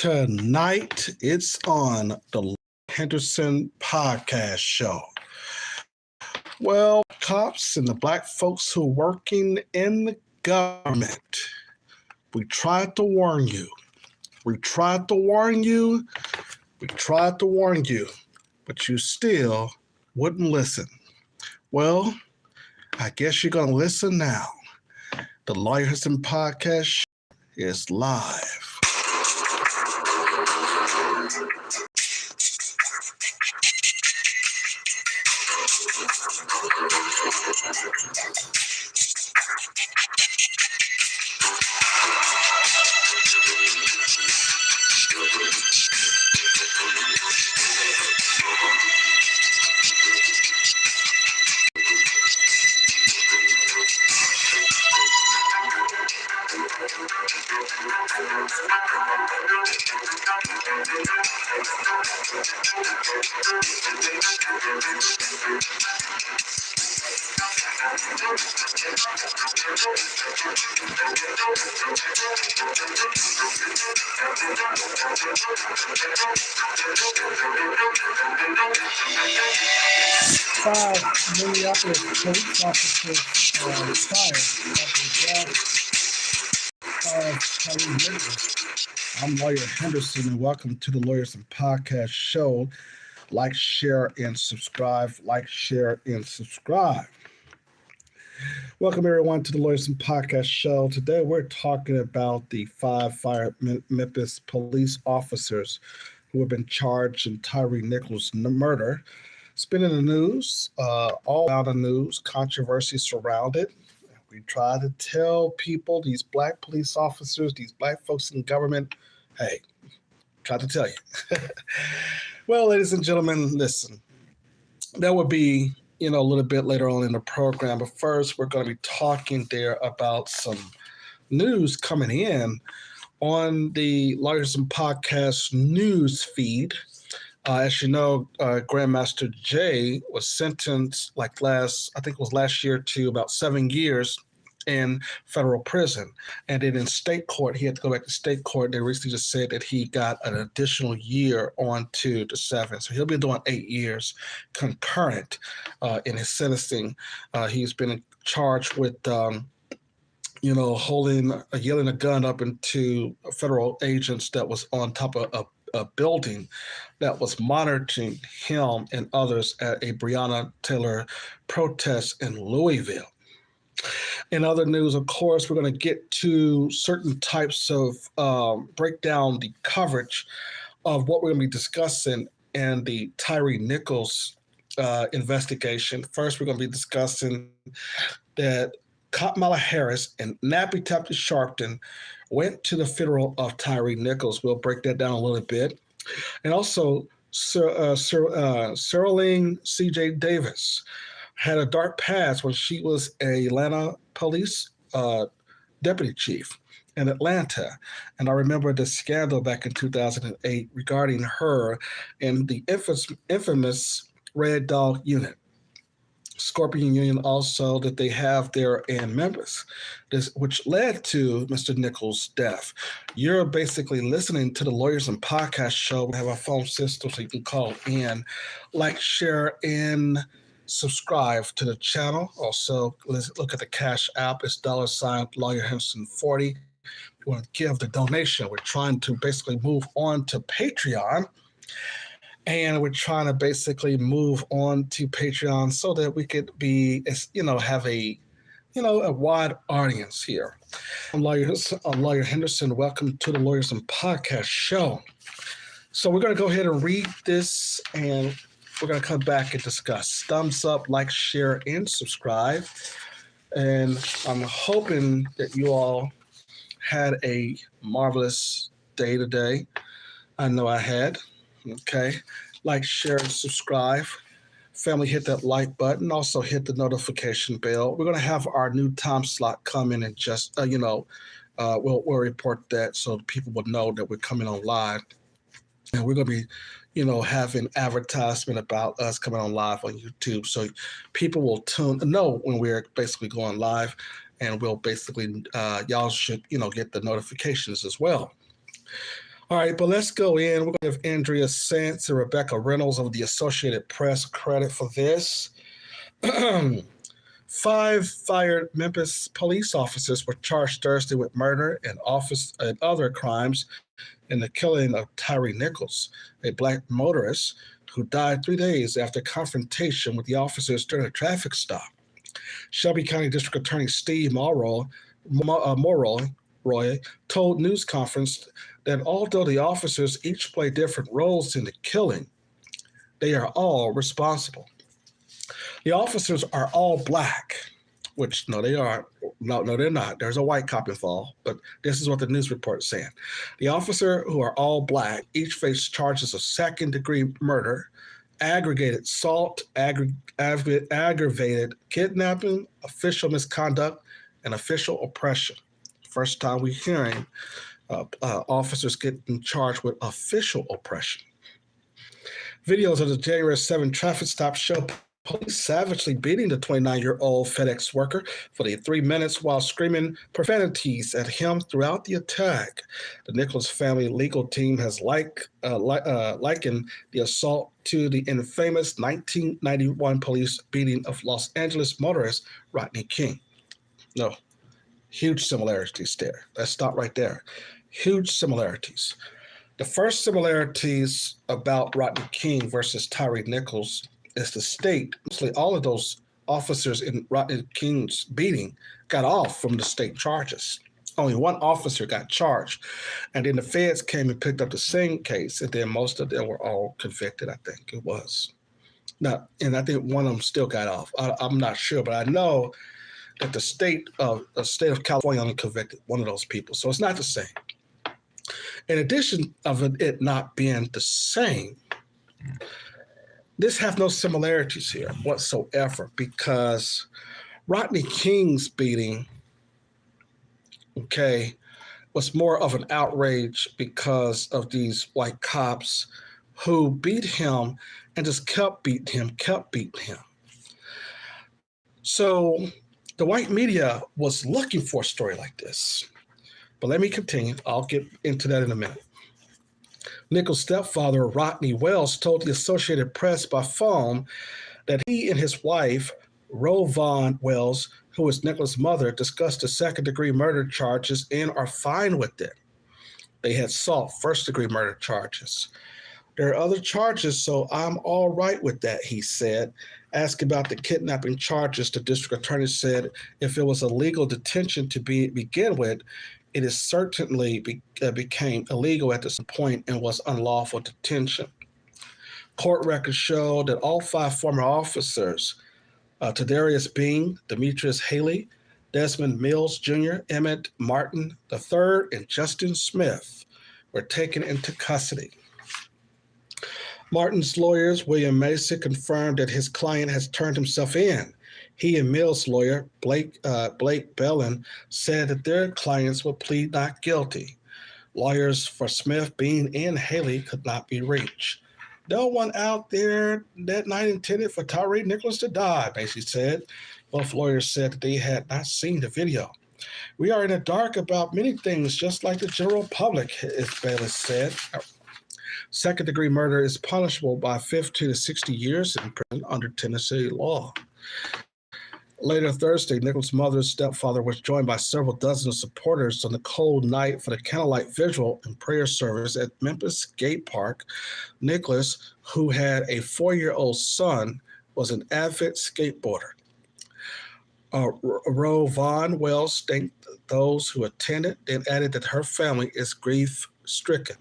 Tonight, it's on the Henderson podcast show. Well, cops and the black folks who are working in the government, we tried to warn you. We tried to warn you. We tried to warn you, but you still wouldn't listen. Well, I guess you're going to listen now. The Lawyer Henderson podcast show is live. Five Minneapolis police officers fired Tyre Nichols. I'm Lawyer Henderson, and welcome to the Lawyers and Podcast show. Like, share, and subscribe. Like, share, and subscribe. Welcome, everyone, to the Lawyers and Podcast show. Today, we're talking about the five fired Memphis police officers who have been charged in Tyre Nichols' murder. It's been in the news, all out of news, controversy surrounded. We try to tell people, these black police officers, these black folks in government, hey, try to tell you. Well, ladies and gentlemen, listen, that would be, a little bit later on in the program. But first, we're going to be talking there about some news coming in on the Lawyers and Podcast news feed. As you know, Grandmaster Jay was sentenced last year to about 7 years in federal prison. And then in state court, he had to go back to state court. They recently just said that he got an additional year on to the 7. So he'll be doing 8 years concurrent in his sentencing. He's been charged with yelling a gun up into federal agents that was on top of a building that was monitoring him and others at a Breonna Taylor protest in Louisville. In other news, of course, we're going to get to certain types of break down the coverage of what we're going to be discussing in the Tyre Nichols investigation. First, we're going to be discussing that Kamala Harris and Nappy Tappy Sharpton went to the funeral of Tyre Nichols. We'll break that down a little bit. And also, Cerelyn C.J. Davis had a dark past when she was a Atlanta police deputy chief in Atlanta. And I remember the scandal back in 2008 regarding her and the infamous Red Dog Unit. Scorpion Union also that they have there in Memphis, which led to Mr. Nichols' death. You're basically listening to the Lawyers and Podcast show. We have a phone system so you can call in, like, share, and subscribe to the channel. Also, let's look at the Cash App. It's $ Lawyer Henderson 40. You want to give the donation. We're trying to basically move on to Patreon. And we're trying to basically move on to Patreon so that we could be, have a wide audience here. I'm Lawyer Henderson. Welcome to the Lawyers and Podcast show. So we're going to go ahead and read this, and we're going to come back and discuss. Thumbs up, like, share, and subscribe. And I'm hoping that you all had a marvelous day today. I know I had. Okay, like, share, and subscribe. Family, hit that like button. Also, hit the notification bell. We're going to have our new time slot come in and just, we'll report that so people will know that we're coming on live. And we're going to be, having advertisement about us coming on live on YouTube. So people will know when we're basically going live, and we'll basically, y'all should, get the notifications as well. All right, but let's go in. We're going to give Andrea Sands and Rebecca Reynolds of the Associated Press credit for this. 5 fired Memphis police officers were charged Thursday with murder and other crimes in the killing of Tyre Nichols, a black motorist who died 3 days after confrontation with the officers during a traffic stop. Shelby County District Attorney Steve Morrow told news conference that although the officers each play different roles in the killing, they are all responsible. The officers are all black, which no, they aren't. No, they're not. There's a white cop involved, but this is what the news report is saying. The officer who are all black each face charges of second-degree murder, aggravated assault, aggravated kidnapping, official misconduct, and official oppression. First time we're hearing officers getting charged with official oppression. Videos of the January 7 traffic stop show police savagely beating the 29-year-old FedEx worker for the 3 minutes while screaming profanities at him throughout the attack. The Nichols family legal team has likened the assault to the infamous 1991 police beating of Los Angeles motorist Rodney King. No, huge similarities there. Let's stop right there. Huge similarities. The first similarities about Rodney King versus Tyre Nichols is the state, mostly all of those officers in Rodney King's beating got off from the state charges. Only one officer got charged. And then the feds came and picked up the same case, and then most of them were all convicted, I think it was. Now, and I think one of them still got off. I'm not sure, but I know that the state of California only convicted one of those people. So it's not the same. In addition of it not being the same, this have no similarities here whatsoever, because Rodney King's beating, was more of an outrage because of these white cops who beat him and just kept beating him. So the white media was looking for a story like this. But let me continue. I'll get into that in a minute. Nichols' stepfather, Rodney Wells, told the Associated Press by phone that he and his wife, Rovon Wells, who is Nichols' mother, discussed the second-degree murder charges and are fine with it. They had sought first-degree murder charges. There are other charges, so I'm all right with that, he said. Asked about the kidnapping charges, the district attorney said if it was a legal detention to begin with, it is certainly became illegal at this point and was unlawful detention. Court records show that all 5 former officers, Tadarius Bean, Demetrius Haley, Desmond Mills Jr., Emmett Martin III, and Justin Smith, were taken into custody. Martin's lawyers, William Macy, confirmed that his client has turned himself in. He and Mills' lawyer, Blake Bellin, said that their clients would plead not guilty. Lawyers for Smith, Bean, and Haley could not be reached. No one out there that night intended for Tyre Nichols to die, Macy said. Both lawyers said that they had not seen the video. We are in the dark about many things, just like the general public, as Bailey said. Second-degree murder is punishable by 50 to 60 years in prison under Tennessee law. Later Thursday, Nichols' mother's stepfather was joined by several dozen supporters on the cold night for the candlelight vigil and prayer service at Memphis Skate Park. Nichols, who had a 4-year-old son, was an avid skateboarder. Rovon Wells thanked those who attended and added that her family is grief-stricken.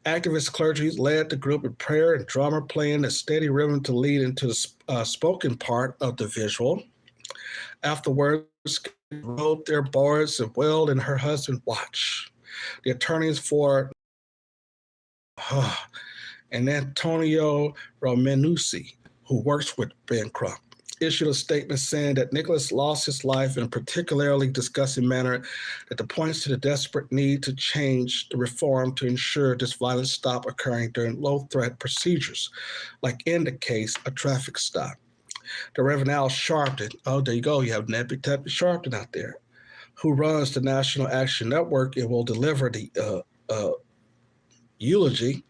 Activist clergy led the group in prayer and drummer playing a steady rhythm to lead into the spoken part of the visual. Afterwards, they rolled their boards and wailed, and her husband watched. The attorneys for and Antonio Romanucci, who works with Ben Crump, issued a statement saying that Nichols lost his life in a particularly disgusting manner that points to the desperate need to change the reform to ensure this violence stop occurring during low-threat procedures, like in the case a traffic stop. The Reverend Al Sharpton, there you go, you have Neppy Teppy Sharpton out there, who runs the National Action Network and will deliver the eulogy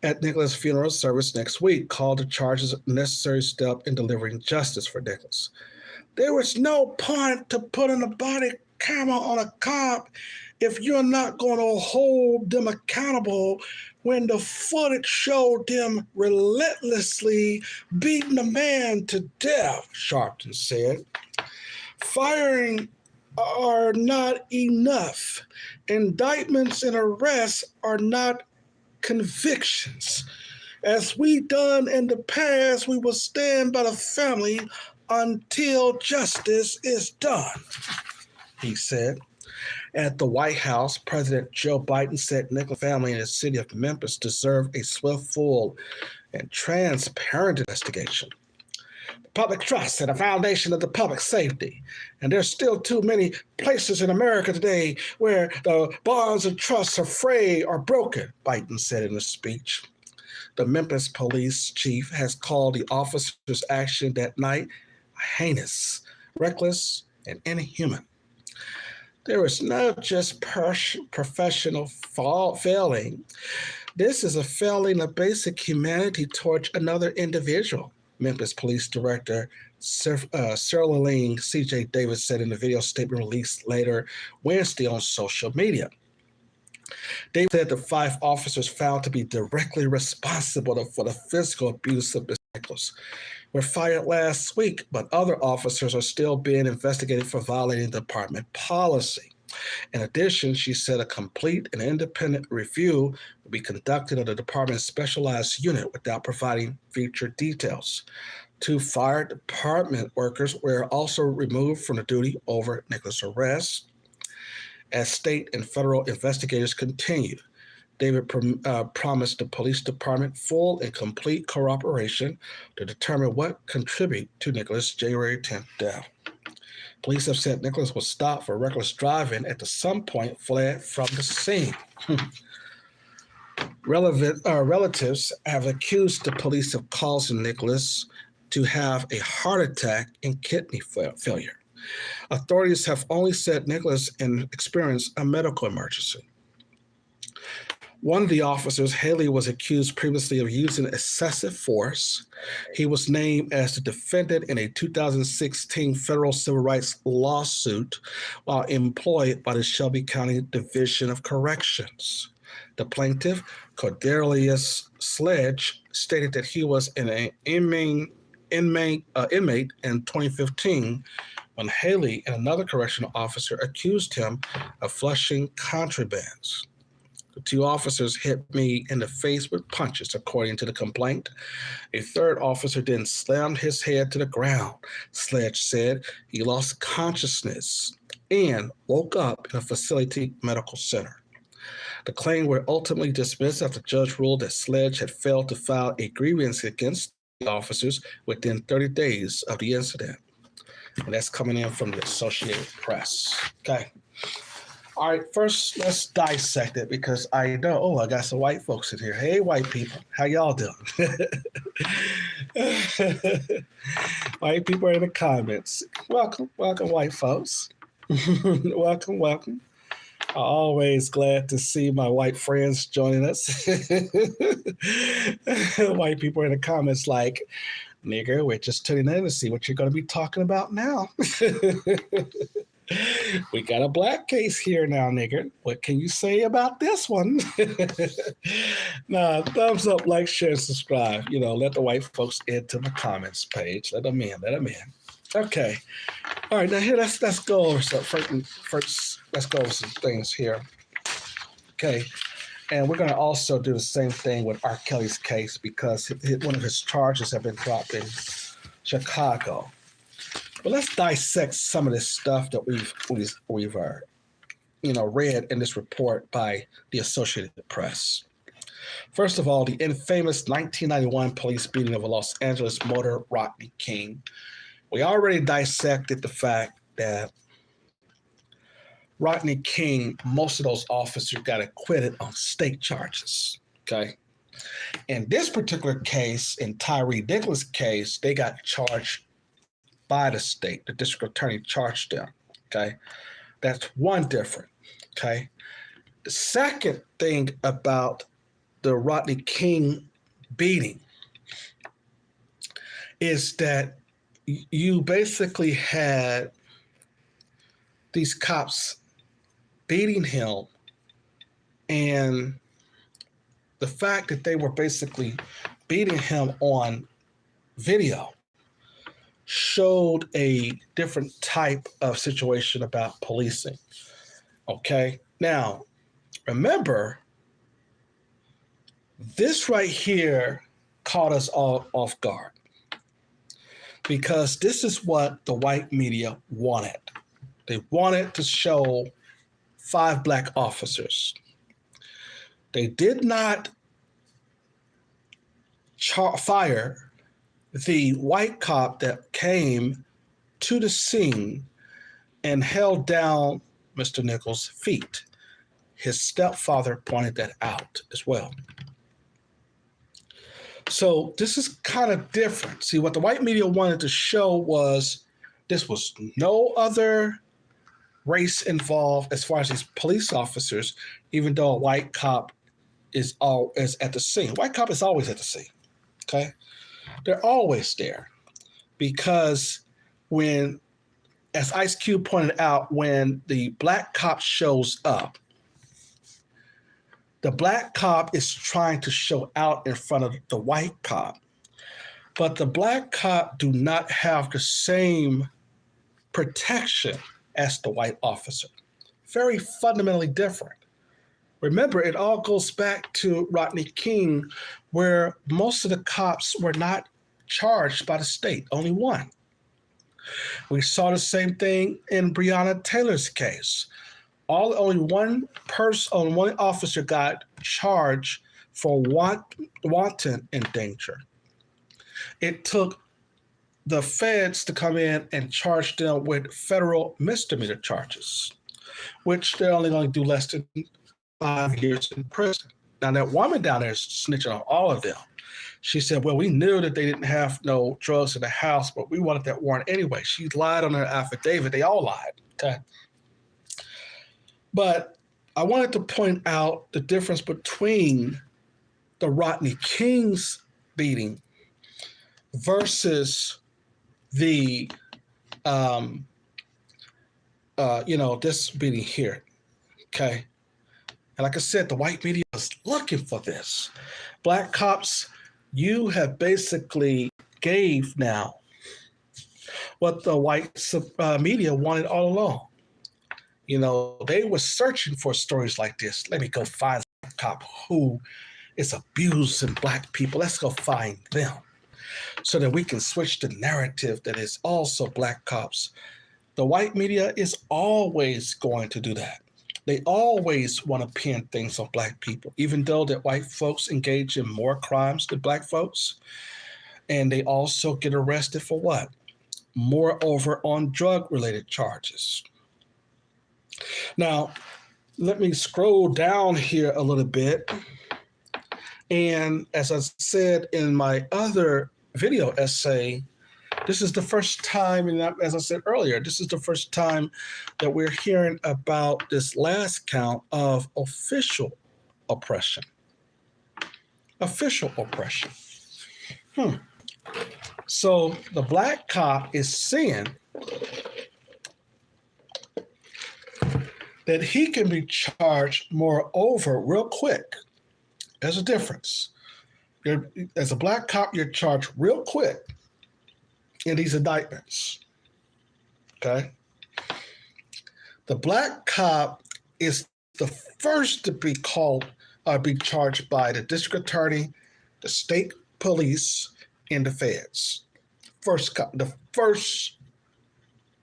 at Nichols' funeral service next week called the charges a necessary step in delivering justice for Nichols. There was no point to putting a body camera on a cop if you're not going to hold them accountable when the footage showed them relentlessly beating a man to death, Sharpton said. Firing are not enough. Indictments and arrests are not convictions. As we done in the past, we will stand by the family until justice is done, he said. At the White House, President Joe Biden said Nichols' family and the city of Memphis deserve a swift, full, and transparent investigation. Public trust is the foundation of the public safety. And there's still too many places in America today where the bonds of trust are frayed or broken, Biden said in a speech. The Memphis police chief has called the officers' action that night heinous, reckless, and inhuman. There is not just professional failing. This is a failing of basic humanity towards another individual, Memphis Police Director Cerelyn C.J. Davis said in a video statement released later Wednesday on social media. Davis said the 5 officers found to be directly responsible for the physical abuse of Ms. Nichols were fired last week, but other officers are still being investigated for violating department policy. In addition, she said a complete and independent review will be conducted of the department's specialized unit without providing future details. 2 fired department workers were also removed from the duty over Nichols' arrest. As state and federal investigators continue, David promised the police department full and complete cooperation to determine what contributed to Nichols' January 10th death. Police have said Nichols was stopped for reckless driving and at some point fled from the scene. Relatives have accused the police of causing Nichols to have a heart attack and kidney failure. Authorities have only said Nichols experienced a medical emergency. One of the officers, Haley, was accused previously of using excessive force. He was named as the defendant in a 2016 federal civil rights lawsuit while employed by the Shelby County Division of Corrections. The plaintiff, Cordelius Sledge, stated that he was an inmate in 2015 when Haley and another correctional officer accused him of flushing contrabands. The 2 officers hit me in the face with punches, according to the complaint. A third officer then slammed his head to the ground. Sledge said he lost consciousness and woke up in a facility medical center. The claims were ultimately dismissed after the judge ruled that Sledge had failed to file a grievance against the officers within 30 days of the incident. And that's coming in from the Associated Press. Okay. All right, first let's dissect it because I know, I got some white folks in here. Hey, white people, how y'all doing? White people are in the comments. Welcome, white folks. Welcome. I'm always glad to see my white friends joining us. White people are in the comments like, nigger, we're just tuning in to see what you're going to be talking about now. We got a black case here now, nigger. What can you say about this one? Nah, thumbs up, like, share, subscribe. Let the white folks into the comments page. Let them in. Okay. All right, now here, let's go over some first. Let's go over some things here. Okay. And we're going to also do the same thing with R. Kelly's case because one of his charges have been dropped in Chicago. But let's dissect some of this stuff that we've read in this report by the Associated Press. First of all, the infamous 1991 police beating of a Los Angeles motor Rodney King. We already dissected the fact that Rodney King, most of those officers got acquitted on state charges, okay? In this particular case, in Tyre Nichols' case, they got charged by the state. The district attorney charged them, okay? That's one difference, okay? The second thing about the Rodney King beating is that you basically had these cops beating him, and the fact that they were basically beating him on video showed a different type of situation about policing. Okay, now remember, this right here caught us all off guard because this is what the white media wanted. They wanted to show 5 black officers. They did not fire the white cop that came to the scene and held down Mr. Nichols' feet. His stepfather pointed that out as well. So this is kind of different. See, what the white media wanted to show was this was no other race involved as far as these police officers, even though a white cop is at the scene. White cop is always at the scene, okay? They're always there because when, as Ice Cube pointed out, when the black cop shows up, the black cop is trying to show out in front of the white cop, but the black cop do not have the same protection as the white officer. Very fundamentally different. Remember, it all goes back to Rodney King, where most of the cops were not charged by the state, only one. We saw the same thing in Breonna Taylor's case. Only one officer got charged for wanton endanger. It took the feds to come in and charge them with federal misdemeanor charges, which they're only going to do less than 5 years in prison. Now, that woman down there is snitching on all of them. She said, well, we knew that they didn't have no drugs in the house, but we wanted that warrant anyway. She lied on her affidavit. They all lied, okay? But I wanted to point out the difference between the Rodney King's beating versus the, this beating here, okay? And like I said, the white media is looking for this. Black cops, you have basically gave now what the white media wanted all along. You know, they were searching for stories like this. Let me go find a cop who is abusing black people. Let's go find them so that we can switch the narrative that is also black cops. The white media is always going to do that. They always want to pin things on black people, even though that white folks engage in more crimes than black folks. And they also get arrested for what? Moreover, on drug-related charges. Now, let me scroll down here a little bit. And as I said in my other video essay, this is the first time, and as I said earlier, this is the first time that we're hearing about this last count of official oppression. Official oppression. So the black cop is saying that he can be charged moreover real quick. There's a difference. As a black cop, you're charged real quick in these indictments, okay? The black cop is the first to be be charged by the district attorney, the state police, and the feds.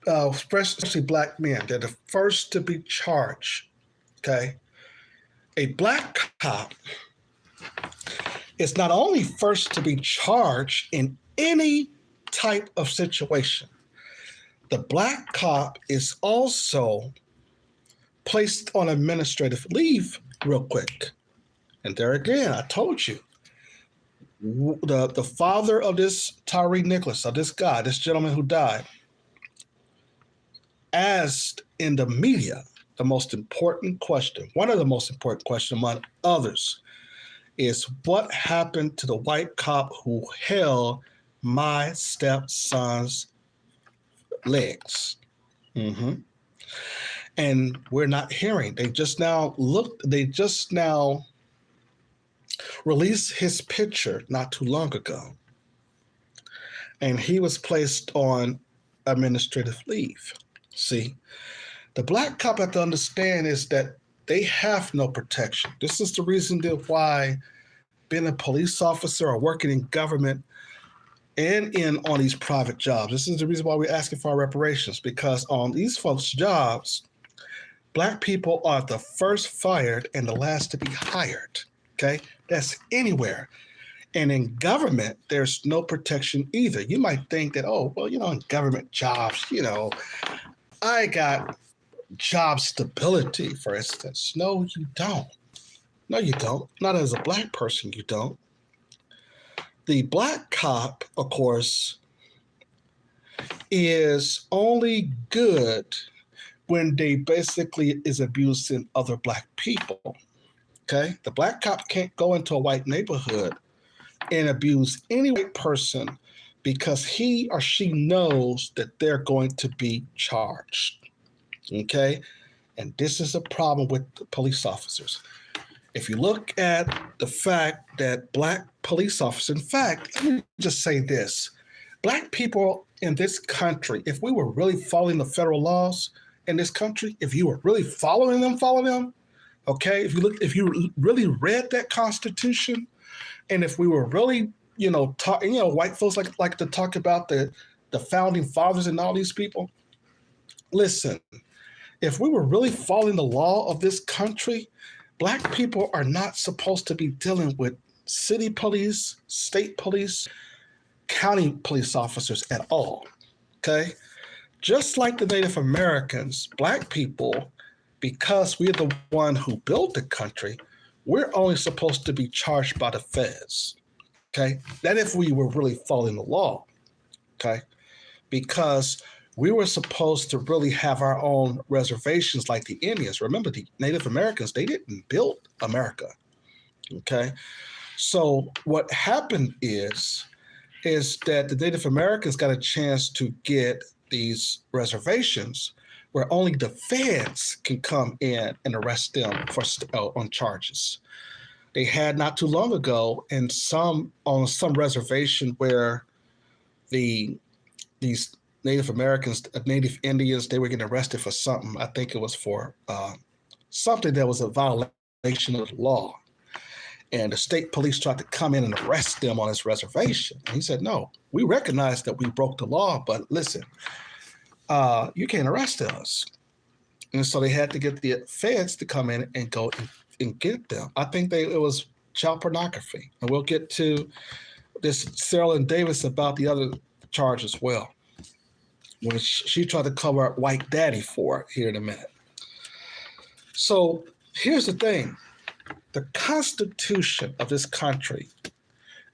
Especially black men, they're the first to be charged, okay? A black cop is not only first to be charged in any type of situation, the black cop is also placed on administrative leave real quick. And there again, I told you, the father of this Tyre Nichols, of this gentleman who died, asked in the media the most important question, one of the most important questions among others, is what happened to the white cop who held my stepson's legs. Mm-hmm. And we're not hearing. They just now released his picture not too long ago. And he was placed on administrative leave. See, the black cop have to understand is that they have no protection. This is the reason why being a police officer or working in government and on these private jobs, this is the reason why we're asking for our reparations, because on these folks' jobs, Black people are the first fired and the last to be hired. Okay, that's anywhere. And in government, there's no protection either. You might think that, oh, well, in government jobs, I got job stability, for instance. No, you don't. No, you don't. Not as a Black person, you don't. The Black cop, of course, is only good when they basically is abusing other Black people. Okay? The Black cop can't go into a white neighborhood and abuse any white person because he or she knows that they're going to be charged. Okay? And this is a problem with the police officers. If you look at the fact that Black police officers, in fact, let me just say this. Black people in this country, if we were really following the federal laws in this country, if you were really following them, okay, if you really read that Constitution, and if we were really, white folks like to talk about the founding fathers and all these people. Listen, if we were really following the law of this country, Black people are not supposed to be dealing with city police, state police, county police officers at all. Okay? Just like the Native Americans, Black people, because we're the one who built the country, we're only supposed to be charged by the feds. Okay? That if we were really following the law. Okay? Because we were supposed to really have our own reservations like the Indians. Remember, the Native Americans, they didn't build America. Okay? So what happened is that the Native Americans got a chance to get these reservations where only the feds can come in and arrest them on charges. They had not too long ago on some reservation where these Native Americans, Native Indians, they were getting arrested for something. I think it was for something that was a violation of the law. And the state police tried to come in and arrest them on this reservation. And he said, no, we recognize that we broke the law, but listen, you can't arrest us. And so they had to get the feds to come in and go and get them. I think it was child pornography. And we'll get to this Cerelyn Davis about the other charge as well, which she tried to cover up white daddy for here in a minute. So here's the thing. The Constitution of this country,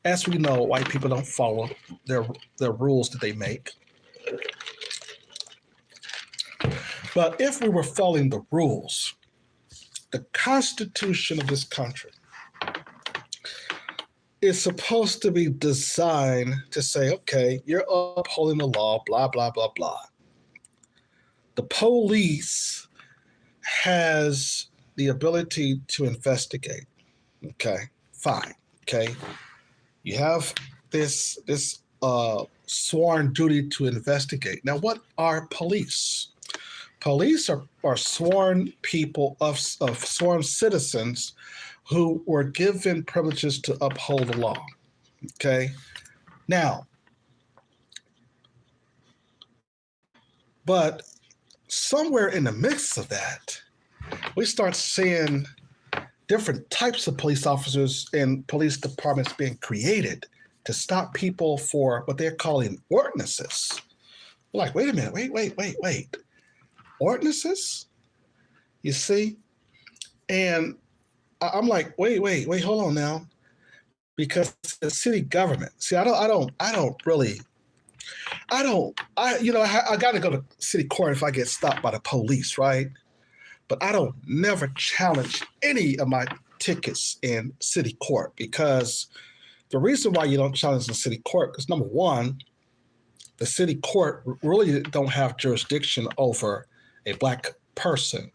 as we know, white people don't follow their rules that they make. But if we were following the rules, the Constitution of this country is supposed to be designed to say, okay, you're upholding the law, blah, blah, blah, blah. The police has the ability to investigate. Okay, fine. Okay, you have this sworn duty to investigate. Now, what are police? Police are sworn people of sworn citizens who were given privileges to uphold the law. Okay, now, but somewhere in the midst of that, we start seeing different types of police officers and police departments being created to stop people for what they're calling ordinances. We're like, wait a minute, wait. Ordinances? You see? And I'm like, wait, hold on now. Because the city government, see, I got to go to city court if I get stopped by the police, right? But I don't never challenge any of my tickets in city court, because the reason why you don't challenge in city court is, number one, the city court really don't have jurisdiction over a Black person.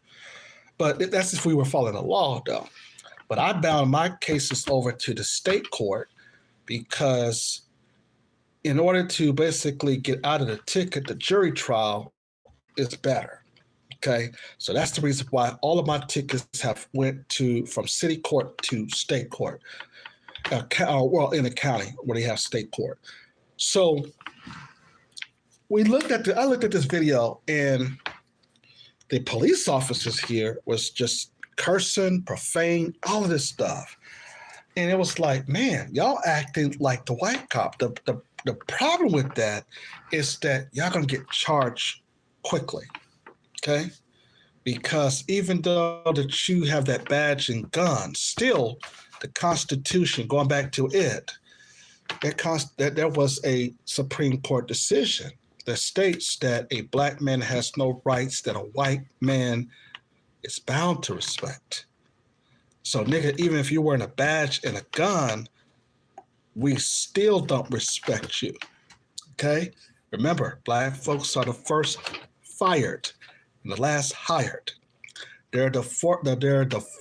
But that's if we were following the law, though. But I bound my cases over to the state court because in order to basically get out of the ticket, the jury trial is better. Okay, so that's the reason why all of my tickets have went from city court to state court. Well, in the county where they have state court. So I looked at this video, and the police officers here was just cursing, profane, all of this stuff. And it was like, man, y'all acting like the white cop. The problem with that is that y'all gonna get charged quickly, okay? Because even though that you have that badge and gun, still the Constitution, going back to it, that there was a Supreme Court decision that states that a Black man has no rights that a white man is bound to respect. So, nigga, even if you're wearing a badge and a gun, we still don't respect you. Okay? Remember, Black folks are the first fired and the last hired. They're the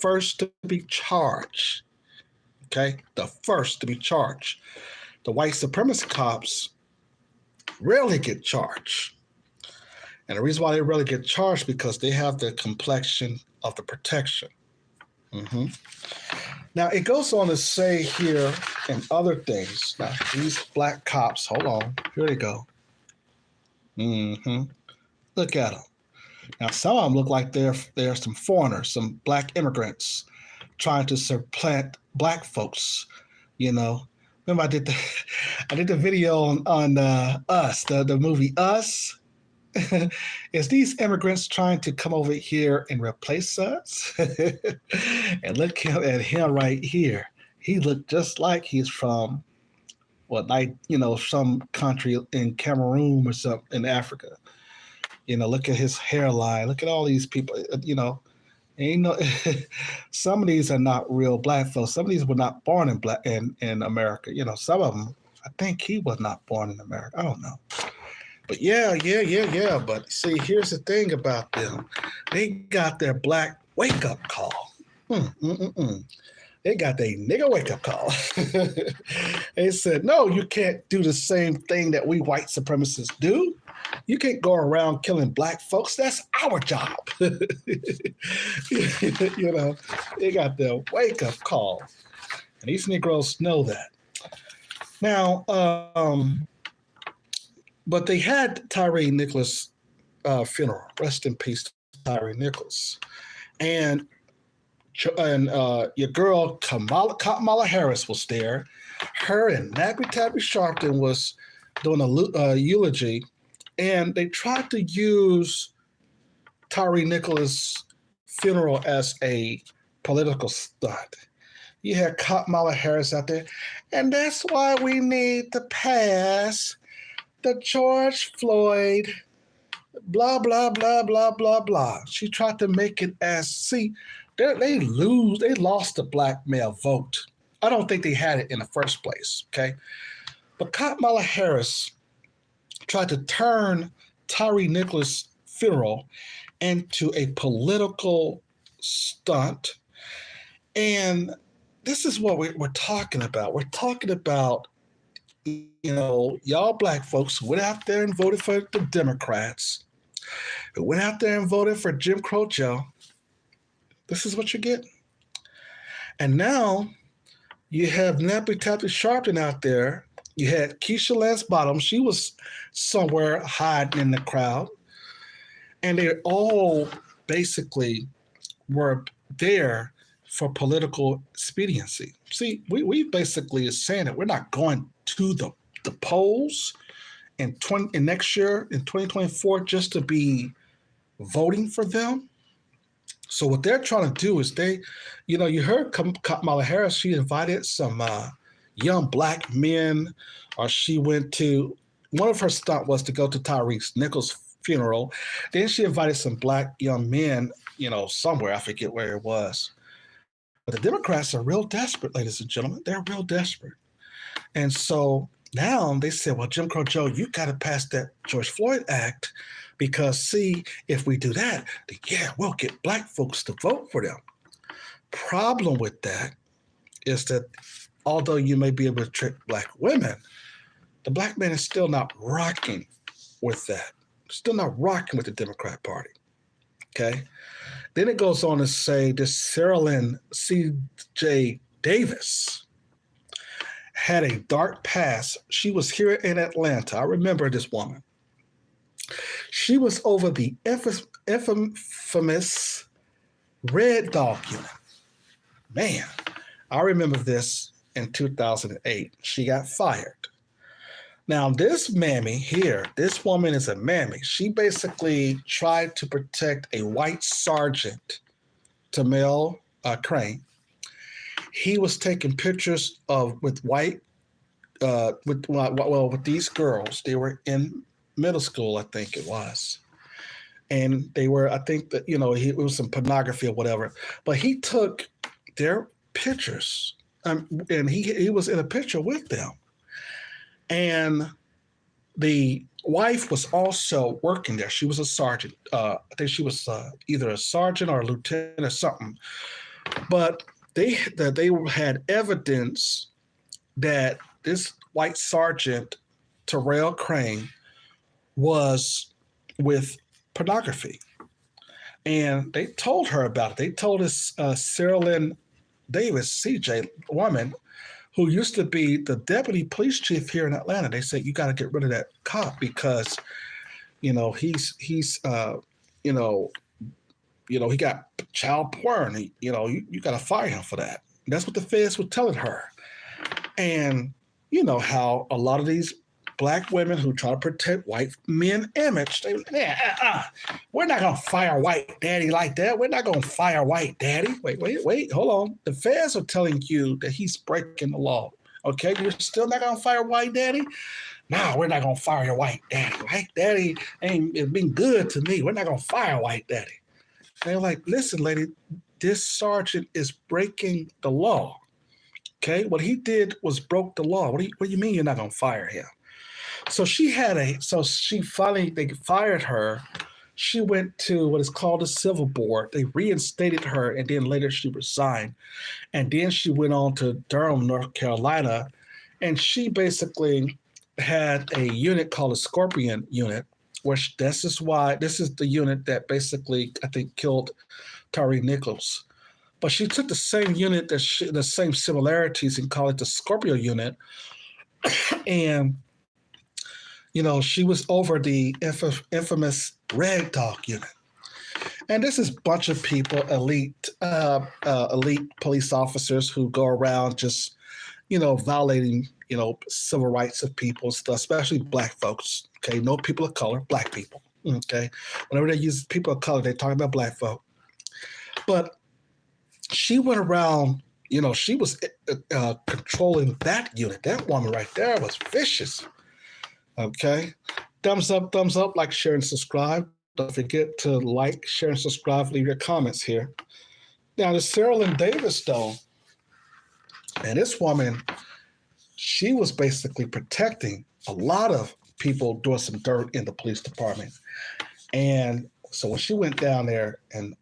first to be charged. Okay? The first to be charged. The white supremacist cops rarely get charged. And the reason why they rarely get charged because they have the complexion of the protection. Mm-hmm. Now, it goes on to say here and other things. Now, these Black cops, hold on, here they go. Mm-hmm. Look at them. Now, some of them look like they're some foreigners, some Black immigrants trying to supplant Black folks, you know. Remember, I did the video on Us, the movie Us. Is these immigrants trying to come over here and replace us? And look at him right here. He looked just like he's from some country in Cameroon or something in Africa. Look at his hairline. Look at all these people. Some of these are not real Black folks. Some of these were not born in America. Some of them, I think he was not born in America. I don't know. But yeah. But see, here's the thing about them. They got their Black wake-up call. They got their nigga wake-up call. They said, no, you can't do the same thing that we white supremacists do. You can't go around killing Black folks. That's our job. They got their wake-up call. And these Negroes know that. Now, but they had Tyre Nichols' funeral. Rest in peace, Tyre Nichols. And your girl Kamala Harris was there. Her and Nappy Tappy Sharpton was doing a eulogy, and they tried to use Tyre Nichols' funeral as a political stunt. You had Kamala Harris out there, and that's why we need to pass the George Floyd, blah, blah, blah, blah, blah, blah. She tried to make it they lost the Black male vote. I don't think they had it in the first place, okay? But Kamala Harris tried to turn Tyre Nichols' funeral into a political stunt. And this is what we're talking about. We're talking about, y'all Black folks who went out there and voted for the Democrats, who went out there and voted for Jim Crow Joe. This is what you're getting. And now you have Nappy Tappy Sharpton out there. You had Keisha Lance Bottoms. She was somewhere hiding in the crowd. And they all basically were there for political expediency. See, we basically is saying that we're not going to the polls in next year, in 2024, just to be voting for them. So what they're trying to do is you heard Kamala Harris, she invited some young Black men, or she went to, one of her stunts was to go to Tyre Nichols' funeral. Then she invited some Black young men, somewhere, I forget where it was. But the Democrats are real desperate, ladies and gentlemen. They're real desperate. And so now they said, well, Jim Crow Joe, you got to pass that George Floyd Act because, see, if we do that, then, yeah, we'll get black folks to vote for them. Problem with that is that although you may be able to trick black women, the black man is still not rocking with that. Still not rocking with the Democrat Party. Okay? Then it goes on to say this Cerelyn C.J. Davis had a dark past. She was here in Atlanta. I remember this woman. She was over the infamous Red Dog unit. Man, I remember this in 2008. She got fired. Now, this mammy here, this woman is a mammy. She basically tried to protect a white sergeant, Tamel Crane. He was taking pictures with these girls. They were in middle school, I think it was. And they were, I think that, it was some pornography or whatever. But he took their pictures and he was in a picture with them. And the wife was also working there. She was a sergeant. I think she was either a sergeant or a lieutenant or something. But they had evidence that this white sergeant, Terrell Crane, was with pornography. And they told her about it. They told this Cerelyn Davis, CJ woman, who used to be the deputy police chief here in Atlanta. They said, you got to get rid of that cop because, he's he got child porn. You got to fire him for that. And that's what the feds were telling her. And you know how a lot of these black women who try to protect white men image, we're not going to fire white daddy like that. We're not going to fire white daddy. Wait, hold on. The feds are telling you that he's breaking the law. Okay, you're still not going to fire white daddy? No, we're not going to fire your white daddy. White daddy ain't been good to me. We're not going to fire white daddy. They're like, listen, lady, this sergeant is breaking the law. Okay, what he did was broke the law. What do you mean you're not going to fire him? So they fired her. She went to what is called a civil board. They reinstated her, and then later she resigned. And then she went on to Durham, North Carolina, and she basically had a unit called a Scorpion unit, which this is the unit that basically, I think, killed Tyre Nichols. But she took the same unit, the same similarities, and called it the Scorpio unit. And she was over the infamous Red Dog unit. And this is a bunch of people, elite police officers who go around just, violating, civil rights of people, stuff, especially black folks. Okay, no people of color, black people. Okay, whenever they use people of color, they talk about black folk. But she went around, she was controlling that unit. That woman right there was vicious. Okay, thumbs up, like, share, and subscribe. Don't forget to like, share, and subscribe. Leave your comments here. Now, the Cerelyn Davis, though, and this woman, she was basically protecting a lot of people doing some dirt in the police department. And so when she went down there and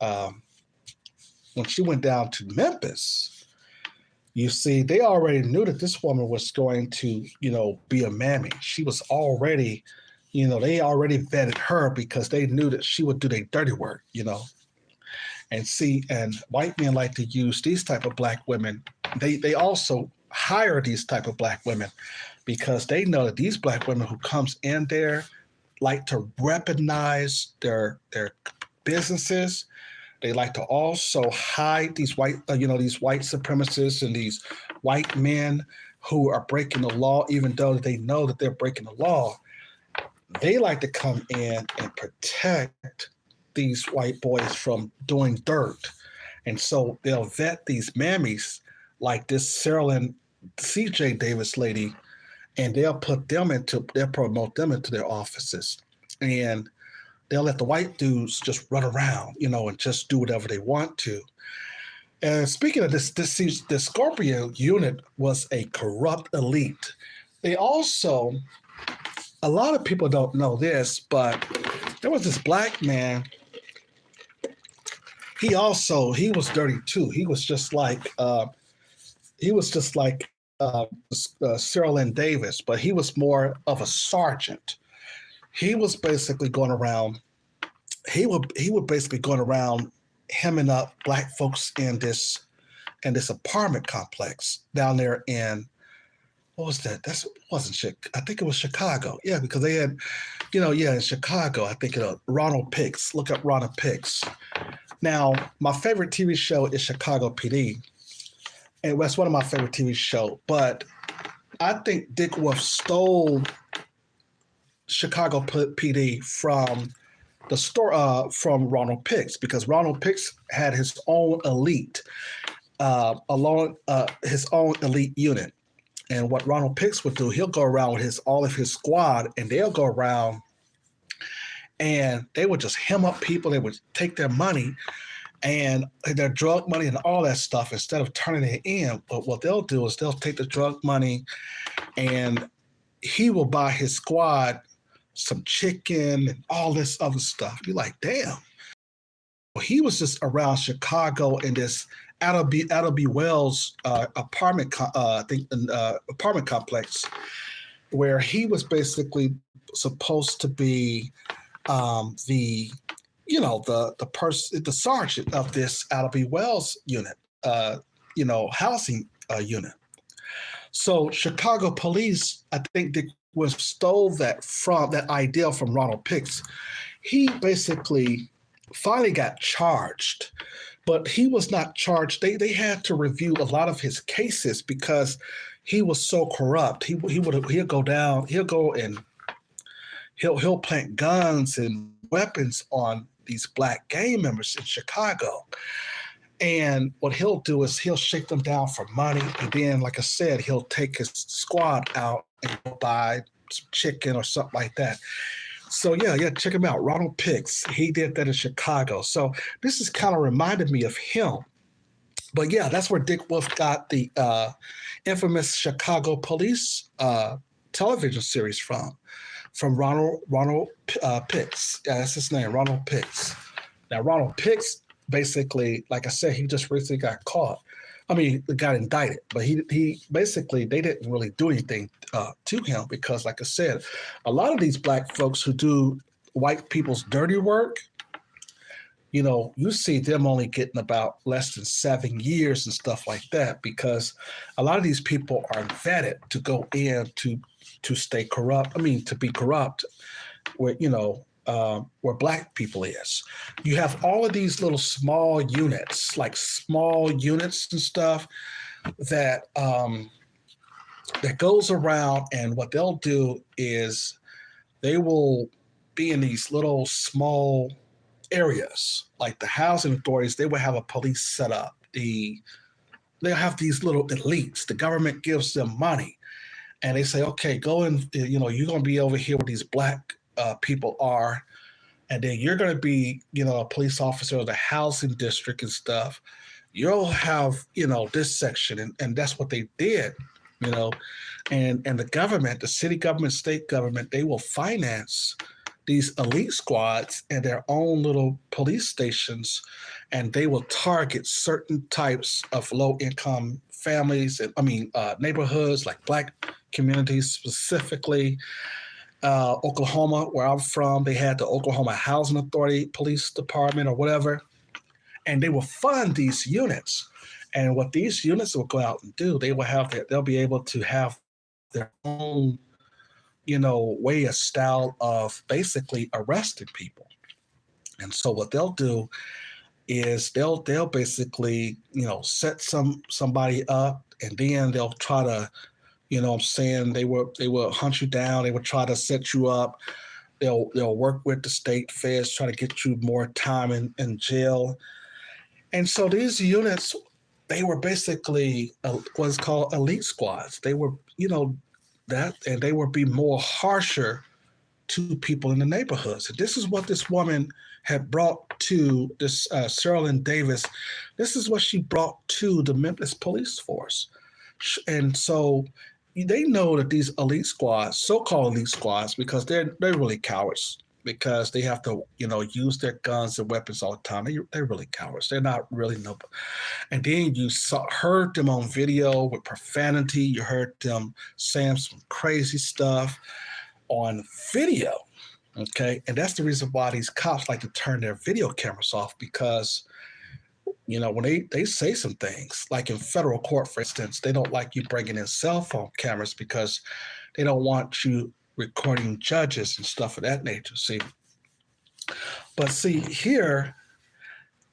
when she went down to Memphis, you see, they already knew that this woman was going to, be a mammy. She was already, they already vetted her because they knew that she would do their dirty work, And see, and white men like to use these type of black women. They also hire these type of black women because they know that these black women who comes in there like to weaponize their businesses. They like to also hide these white supremacists and these white men who are breaking the law, even though they know that they're breaking the law. They like to come in and protect these white boys from doing dirt. And so they'll vet these mammies like this Cerelyn C.J. Davis lady, and they'll promote them into their offices. And they'll let the white dudes just run around, and just do whatever they want to. And speaking of the Scorpio unit was a corrupt elite. They also, a lot of people don't know this, but there was this black man. He was dirty too. He was just like Cerelyn Davis, but he was more of a sergeant. He was basically going around. He would basically going around hemming up black folks in this apartment complex down there in what was that? That wasn't Chicago. I think it was Chicago. Yeah, because they had, in Chicago. I think Ronald Picks. Look up Ronald Picks. Now, my favorite TV show is Chicago PD, and that's one of my favorite TV shows. But I think Dick Wolf stole Chicago PD from the store from Ronald Picks, because Ronald Picks had his own elite, his own elite unit. And what Ronald Picks would do, he'll go around with all of his squad, and they'll go around and they would just hem up people. They would take their money and their drug money and all that stuff instead of turning it in. But what they'll do is they'll take the drug money, and he will buy his squad some chicken and all this other stuff. You're like, damn. He was just around Chicago in this Appleby Wells apartment complex, where he was basically supposed to be the sergeant of this Appleby Wells unit, housing unit. So Chicago police, I think, stole that idea from Ronald Picks. He basically finally got charged, but he was not charged. They had to review a lot of his cases because he was so corrupt. He'll plant guns and weapons on these black gang members in Chicago. And what he'll do is he'll shake them down for money, and then, like I said, he'll take his squad out and buy some chicken or something like that. So yeah, check him out, Ronald Picks. He did that in Chicago. So this is kind of reminded me of him. But yeah, that's where Dick Wolf got the infamous Chicago Police television series from Ronald Picks. Yeah, that's his name, Ronald Picks. Now, Ronald Picks, basically, like I said, he just recently got caught. Got indicted, but he basically, they didn't really do anything to him because, like I said, a lot of these black folks who do white people's dirty work, you see them only getting about less than 7 years and stuff like that, because a lot of these people are vetted to go in to stay corrupt. To be corrupt, where black people is. You have all of these little small units and stuff that goes around, and what they'll do is they will be in these little small areas, like the housing authorities. They will have a police set up. They'll have these little elites. The government gives them money, and they say, okay, go and you're going to be over here where these black people are, and then you're going to be, a police officer of the housing district and stuff. You'll have, this section, and that's what they did, and the government, the city government, state government, they will finance these elite squads and their own little police stations, and they will target certain types of low-income families and neighborhoods, like black communities specifically. Oklahoma, where I'm from, they had the Oklahoma Housing Authority Police Department or whatever, and they will fund these units. And what these units will go out and do, they'll be able to have their own, way of style of basically arresting people. And so what they'll do is they'll basically, set somebody up, and then they'll try to, they will hunt you down. They will try to set you up. They'll work with the state feds, try to get you more time in jail. And so these units, they were basically what's called elite squads. They were, and they would be more harsher to people in the neighborhoods. And this is what this woman had brought to this Cerelyn Davis. This is what she brought to the Memphis police force. And so they know that these elite squads, so-called elite squads, because they're really cowards, because they have to, use their guns and weapons all the time. They're really cowards. They're not really no. And then you heard them on video with profanity. You heard them saying some crazy stuff on video. Okay, and that's the reason why these cops like to turn their video cameras off, because when they say some things, like in federal court, for instance, they don't like you bringing in cell phone cameras because they don't want you recording judges and stuff of that nature. But here,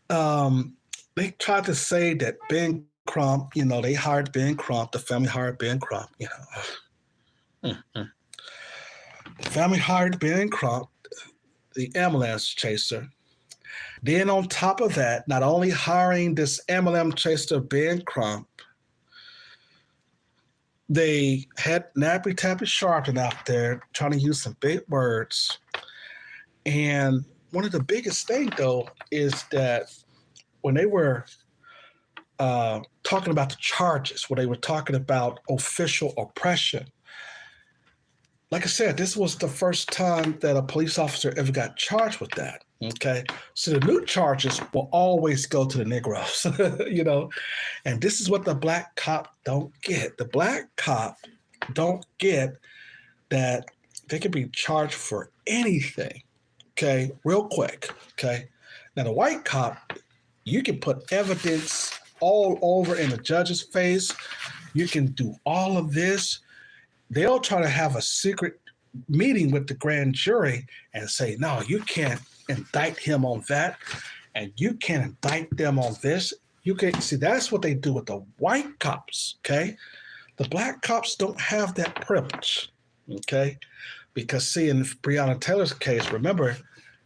they tried to say that Ben Crump, they hired Ben Crump, the family hired Ben Crump, The family hired Ben Crump, the ambulance chaser. Then on top of that, not only hiring this ambulance chaser, Ben Crump, they had Nappy Tappy Sharpton out there trying to use some big words. And one of the biggest things, though, is that when they were talking about the charges, when they were talking about official oppression, like I said, this was the first time that a police officer ever got charged with that. Okay, so the new charges will always go to the Negroes, and this is what the black cop don't get. The black cop don't get that they can be charged for anything, okay, real quick, okay? Now, the white cop, you can put evidence all over in the judge's face. You can do all of this. They'll try to have a secret meeting with the grand jury and say, no, you can't indict him on that, and you can't indict them on this. You can see that's what they do with the white cops, okay? The black cops don't have that privilege, okay? Because see, in Breonna Taylor's case, remember,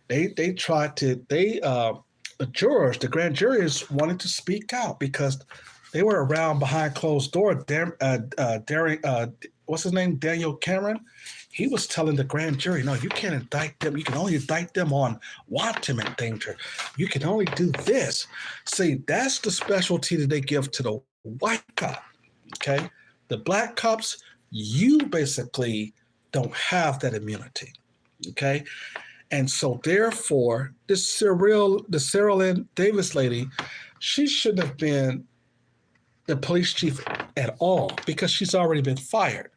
the jurors, the grand jurors wanted to speak out because they were around behind closed doors. What's his name? Daniel Cameron. He was telling the grand jury, no, you can't indict them. You can only indict them on wanton danger. You can only do this. See, that's the specialty that they give to the white cop, okay? The black cops, you basically don't have that immunity, okay? And so therefore, the Cerelyn Davis lady, she shouldn't have been the police chief at all because she's already been fired.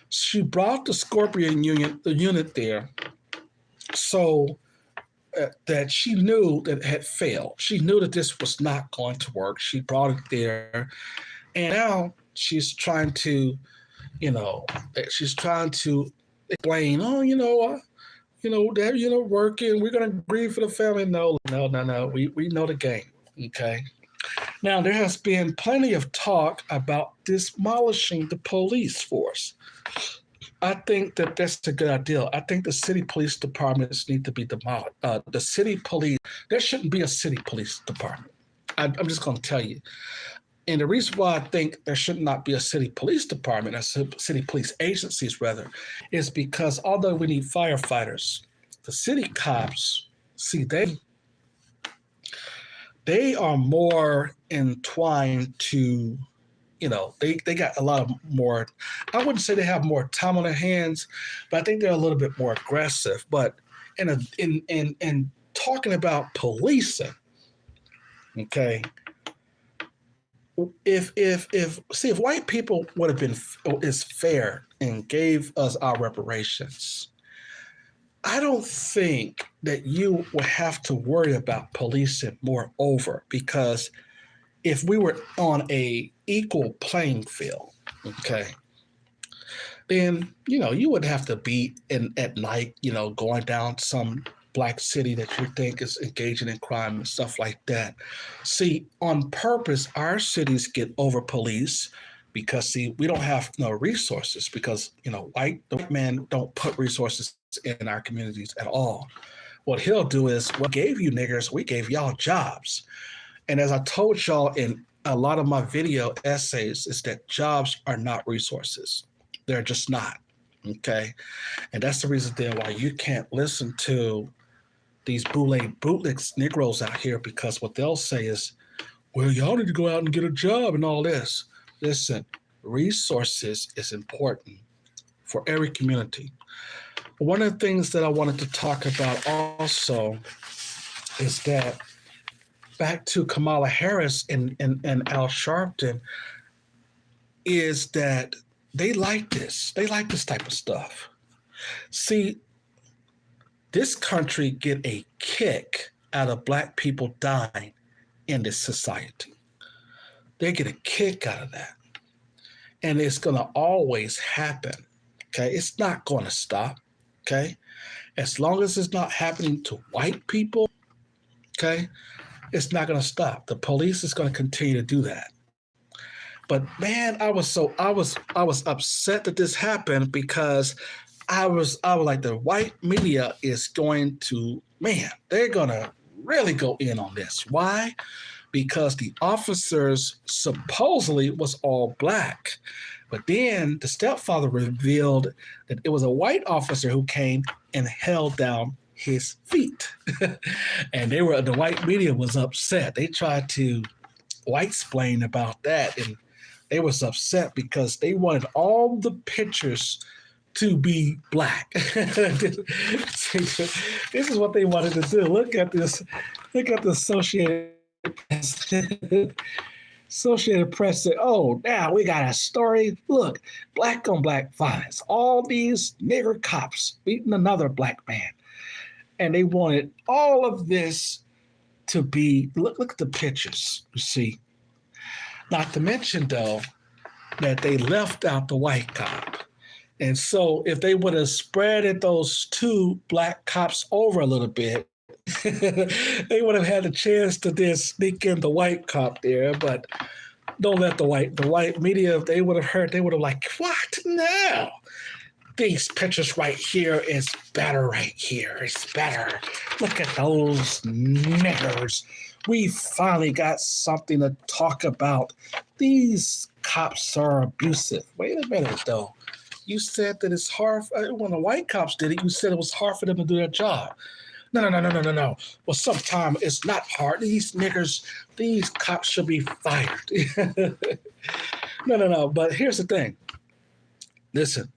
She brought the Scorpion unit there so that she knew that it had failed. She knew that this was not going to work. She brought it there. And now she's trying to, explain, they're, working. We're going to grieve for the family. No. We know the game, okay? Now, there has been plenty of talk about demolishing the police force. I think that that's a good idea. I think the city police departments need to be demolished. The city police, there shouldn't be a city police department. I'm just going to tell you. And the reason why I think there should not be a city police department, city police agencies rather, is because although we need firefighters, the city cops, see, they are more entwined to, they got a lot of more, I wouldn't say they have more time on their hands, but I think they're a little bit more aggressive. But in talking about policing, okay, if white people would have been is fair and gave us our reparations, I don't think that you would have to worry about policing moreover, because if we were on a equal playing field, okay, then, you would have to be at night, going down some black city that you think is engaging in crime and stuff like that. See, on purpose, our cities get over-policed because, see, we don't have no resources because, the white man don't put resources in our communities at all. What he'll do is, we gave you niggers, we gave y'all jobs. And as I told y'all in a lot of my video essays, is that jobs are not resources. They're just not, okay? And that's the reason then why you can't listen to these bootleg Negroes out here because what they'll say is, well, y'all need to go out and get a job and all this. Listen, resources is important for every community. One of the things that I wanted to talk about also is that back to Kamala Harris and Al Sharpton is that they like this. They like this type of stuff. See, this country get a kick out of Black people dying in this society. They get a kick out of that. And it's going to always happen. Okay? It's not going to stop. Okay? As long as it's not happening to white people, okay, it's not going to stop. The police is going to continue to do that. But man, I was upset that this happened because I was like, the white media is going to, man, they're going to really go in on this. Why? Because the officers supposedly was all Black. But then the stepfather revealed that it was a white officer who came and held down his feet. And the white media was upset. They tried to white-splain about that, and they was upset because they wanted all the pictures to be Black. This is what they wanted to do. Look at this. Look at the Associated Press. Associated Press said, oh, now we got a story. Look, Black on Black violence. All these nigger cops beating another Black man. And they wanted all of this to be, look at the pictures, you see. Not to mention, though, that they left out the white cop. And so if they would have spreaded those two Black cops over a little bit, they would have had a chance to then sneak in the white cop there. But don't let the white media, if they would have heard, they would have like, what? No. These pictures right here is better right here. It's better. Look at those niggers. We finally got something to talk about. These cops are abusive. Wait a minute, though. You said that it's hard, when the white cops did it, you said it was hard for them to do their job. No. Well, sometimes it's not hard. These niggers, these cops should be fired. No. But here's the thing. Listen,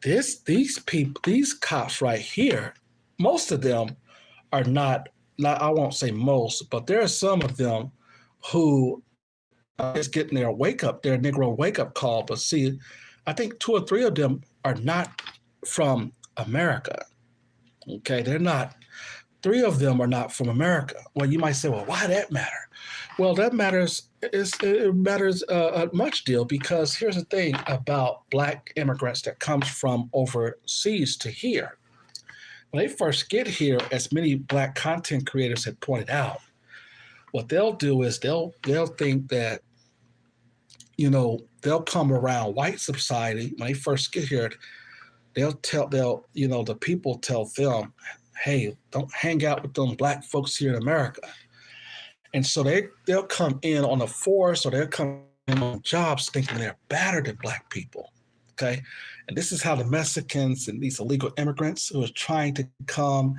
these people, these cops right here, most of them are not, I won't say most, but there are some of them who is getting their Negro wake up call. But see, I think 2 or 3 of them are not from America. Okay, they're not. 3 of them are not from America. Well, you might say, well, why that matter? Well, that matters. It matters a much deal because here's the thing about Black immigrants that comes from overseas to here. When they first get here, as many Black content creators had pointed out, what they'll do is they'll think that, you know, they'll come around white society. When they first get here, the people tell them, hey, don't hang out with them Black folks here in America. And so they'll come in on a force or they'll come in on jobs thinking they're better than Black people, okay? And this is how the Mexicans and these illegal immigrants who are trying to come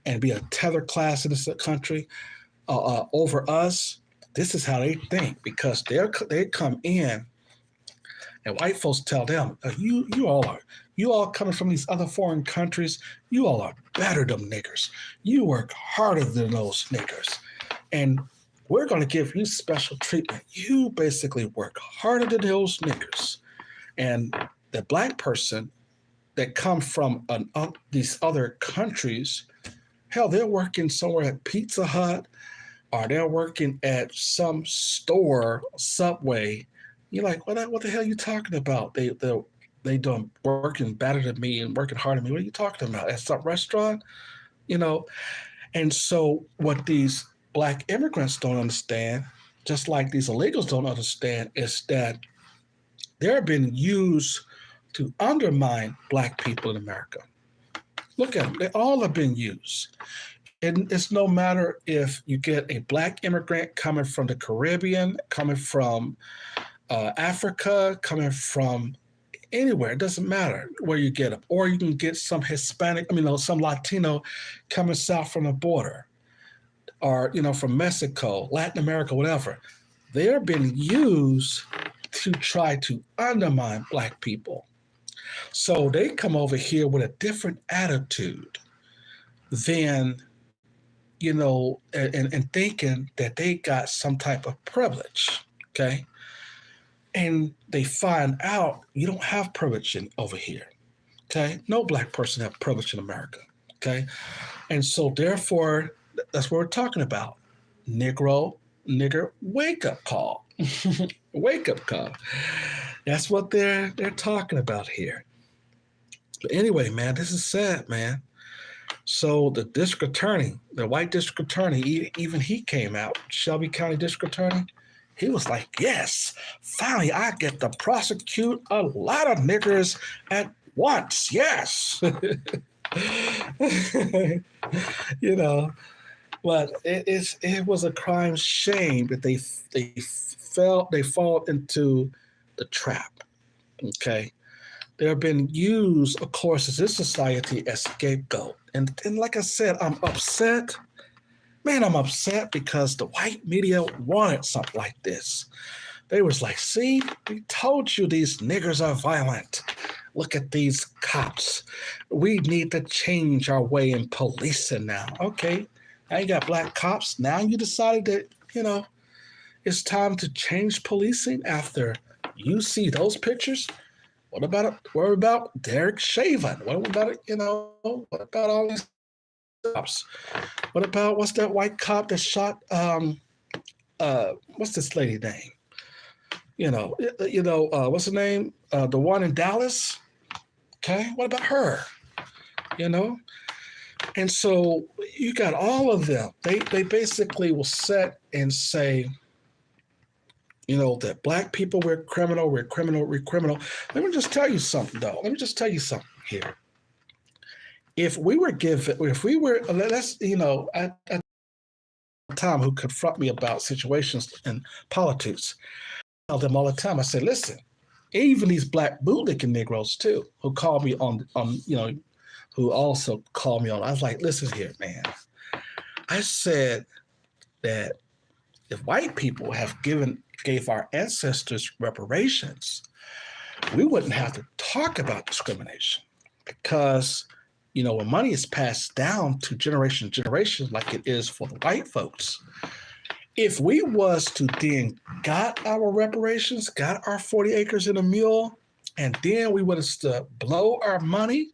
and be a tether class in this country over us, this is how they think because they come in and white folks tell them, you all coming from these other foreign countries, you all are better than niggers. You work harder than those niggers. And we're going to give you special treatment. You basically work harder than those niggers. And the Black person that come from these other countries, hell, they're working somewhere at Pizza Hut or they're working at some store, Subway. You're like, what the hell are you talking about? They doing working better than me and working harder than me. What are you talking about? At some restaurant? You know? And so what these Black immigrants don't understand, just like these illegals don't understand, is that they're being used to undermine Black people in America. Look at them. They all have been used. And it's no matter if you get a Black immigrant coming from the Caribbean, coming from Africa, coming from anywhere. It doesn't matter where you get them. Or you can get some Hispanic, some Latino coming south from the border, or, from Mexico, Latin America, whatever. They're being used to try to undermine Black people. So they come over here with a different attitude than, and thinking that they got some type of privilege. Okay. And they find out you don't have privilege over here. Okay. No Black person have privilege in America. Okay. And so therefore, that's what we're talking about. Nigger wake up call. Wake up call. That's what they're talking about here. But anyway, man, this is sad, man. So the district attorney, the white district attorney, even he came out, Shelby County district attorney. He was like, yes, finally I get to prosecute a lot of niggers at once. Yes. But it was a crime shame that they fall into the trap. Okay. They're being used, of course, as this society as scapegoat. And like I said, I'm upset. Man, I'm upset because the white media wanted something like this. They was like, see, we told you these niggers are violent. Look at these cops. We need to change our way in policing now. Okay, now you got Black cops. Now you decided that, it's time to change policing after you see those pictures. What about Derek Chauvin? What about what about all these cops? What about what's that white cop that shot what's this lady name? What's her name? The one in Dallas. Okay, what about her? And so you got all of them. They basically will set and say, that Black people, we're criminal. Let me just tell you something, though. Let me just tell you something here. If we were, let's, at the time who confront me about situations in politics, I tell them all the time, I say, listen, even these Black bootlicking Negroes too, who call me on, who also call me on, I was like, listen here, man. I said that if white people gave our ancestors reparations, we wouldn't have to talk about discrimination because, when money is passed down to generation like it is for the white folks, if we was to then got our reparations, got our 40 acres and a mule, and then we was to blow our money,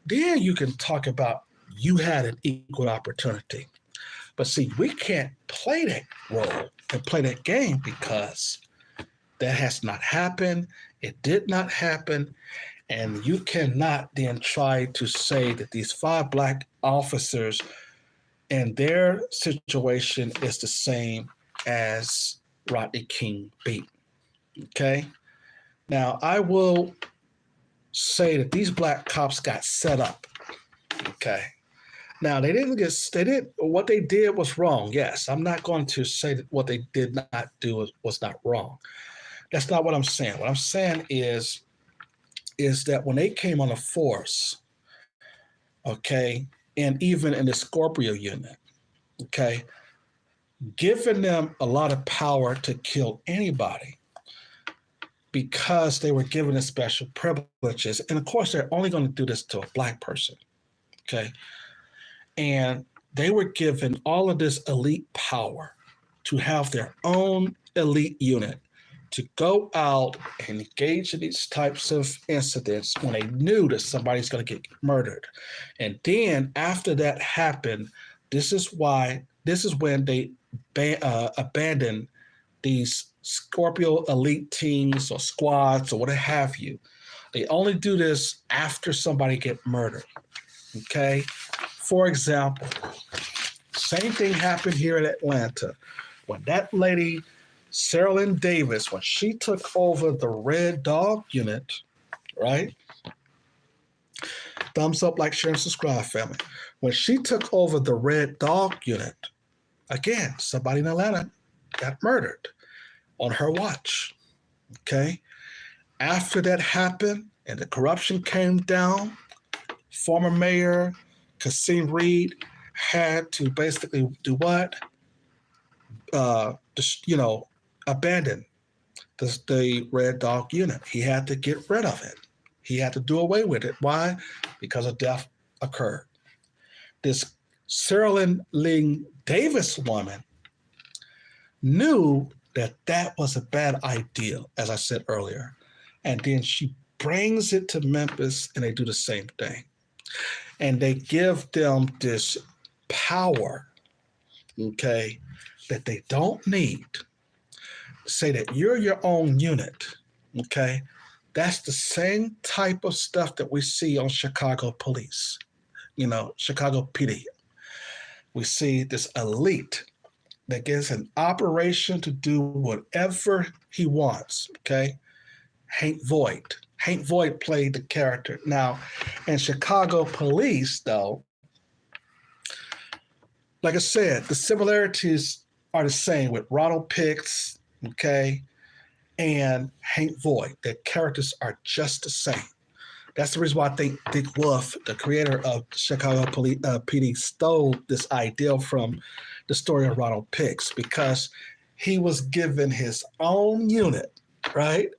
then you can talk about you had an equal opportunity. But see, we can't play that role and play that game because that has not happened. It did not happen. And you cannot then try to say that these 5 Black officers and their situation is the same as Rodney King Beat. Okay? Now, I will say that these Black cops got set up. Okay? Now, what they did was wrong. Yes, I'm not going to say that what they did not do was not wrong. That's not what I'm saying. What I'm saying is that when they came on the force, okay, and even in the Scorpio unit, okay, giving them a lot of power to kill anybody because they were given the special privileges. And of course, they're only going to do this to a Black person, okay? And they were given all of this elite power to have their own elite unit to go out and engage in these types of incidents when they knew that somebody's going to get murdered. And then after that happened, this is when they abandoned these Scorpio elite teams or squads or what have you. They only do this after somebody get murdered, okay? For example, same thing happened here in Atlanta. When that lady, Cerelyn Davis, when she took over the Red Dog unit, right? Thumbs up, like, share, and subscribe, family. When she took over the Red Dog unit, again, somebody in Atlanta got murdered on her watch, okay? After that happened and the corruption came down, former mayor Kasim Reed had to basically do what? Just, abandon the Red Dog unit. He had to get rid of it. He had to do away with it. Why? Because a death occurred. This Cerelyn Ling Davis woman knew that that was a bad idea, as I said earlier. And then she brings it to Memphis and they do the same thing. And they give them this power, okay, that they don't need. Say that you're your own unit, okay? That's the same type of stuff that we see on Chicago police, Chicago PD. We see this elite that gets an operation to do whatever he wants, okay? Hank Voight. Hank Voight played the character. Now, in Chicago police, though, like I said, the similarities are the same with Ronald Pitts, okay, and Hank Voight. Their characters are just the same. That's the reason why I think Dick Wolf, the creator of Chicago PD, stole this idea from the story of Ronald Pitts, because he was given his own unit, right?